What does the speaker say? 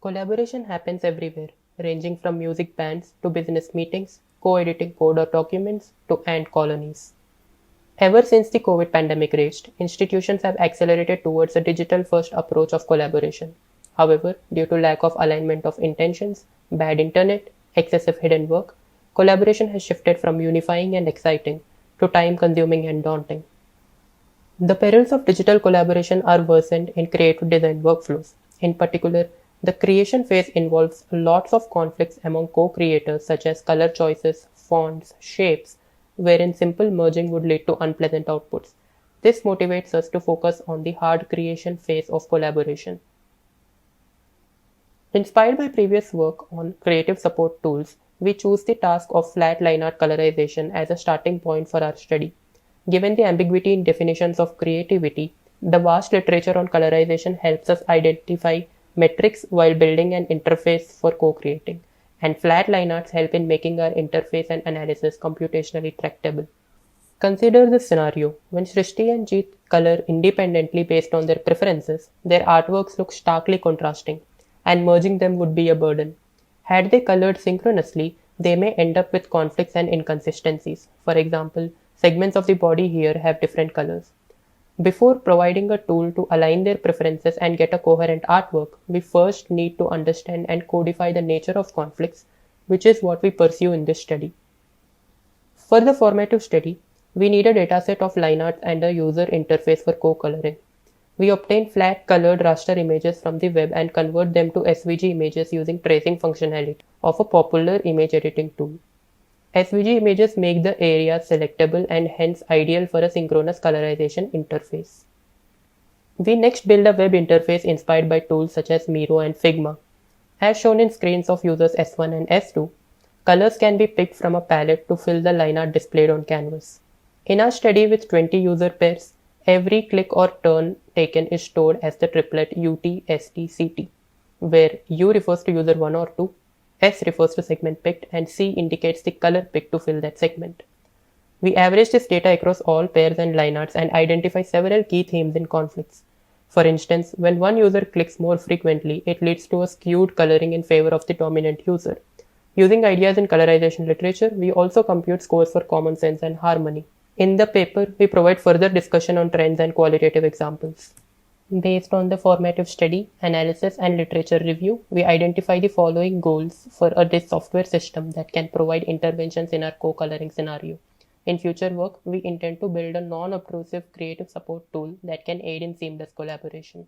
Collaboration happens everywhere, ranging from music bands to business meetings, co-editing code or documents to ant colonies. Ever since the COVID pandemic raged, institutions have accelerated towards a digital-first approach of collaboration. However, due to lack of alignment of intentions, bad internet, excessive hidden work, collaboration has shifted from unifying and exciting to time-consuming and daunting. The perils of digital collaboration are worsened in creative design workflows. In particular, the creation phase involves lots of conflicts among co-creators such as color choices, fonts, shapes, wherein simple merging would lead to unpleasant outputs. This motivates us to focus on the hard creation phase of collaboration. Inspired by previous work on creative support tools, we choose the task of flat line art colorization as a starting point for our study. Given the ambiguity in definitions of creativity, the vast literature on colorization helps us identify metrics while building an interface for co-creating, and flat line arts help in making our interface and analysis computationally tractable. Consider this scenario. When Sristy and Jeet color independently based on their preferences, their artworks look starkly contrasting, and merging them would be a burden. Had they colored synchronously, they may end up with conflicts and inconsistencies. For example, segments of the body here have different colors. Before providing a tool to align their preferences and get a coherent artwork, we first need to understand and codify the nature of conflicts, which is what we pursue in this study. For the formative study, we need a dataset of line arts and a user interface for co-coloring. We obtain flat colored raster images from the web and convert them to SVG images using tracing functionality of a popular image editing tool. SVG images make the areas selectable and hence ideal for a synchronous colorization interface. We next build a web interface inspired by tools such as Miro and Figma. As shown in screens of users S1 and S2, colors can be picked from a palette to fill the line art displayed on canvas. In our study with 20 user pairs, every click or turn taken is stored as the triplet UT, ST, CT, where U refers to user 1 or 2, S refers to segment picked, and C indicates the color picked to fill that segment. We average this data across all pairs and line arts and identify several key themes in conflicts. For instance, when one user clicks more frequently, it leads to a skewed coloring in favor of the dominant user. Using ideas in colorization literature, we also compute scores for common sense and harmony. In the paper, we provide further discussion on trends and qualitative examples. Based on the formative study, analysis, and literature review, we identify the following goals for a disk software system that can provide interventions in our co-coloring scenario. In future work, we intend to build a non-obtrusive creative support tool that can aid in seamless collaboration.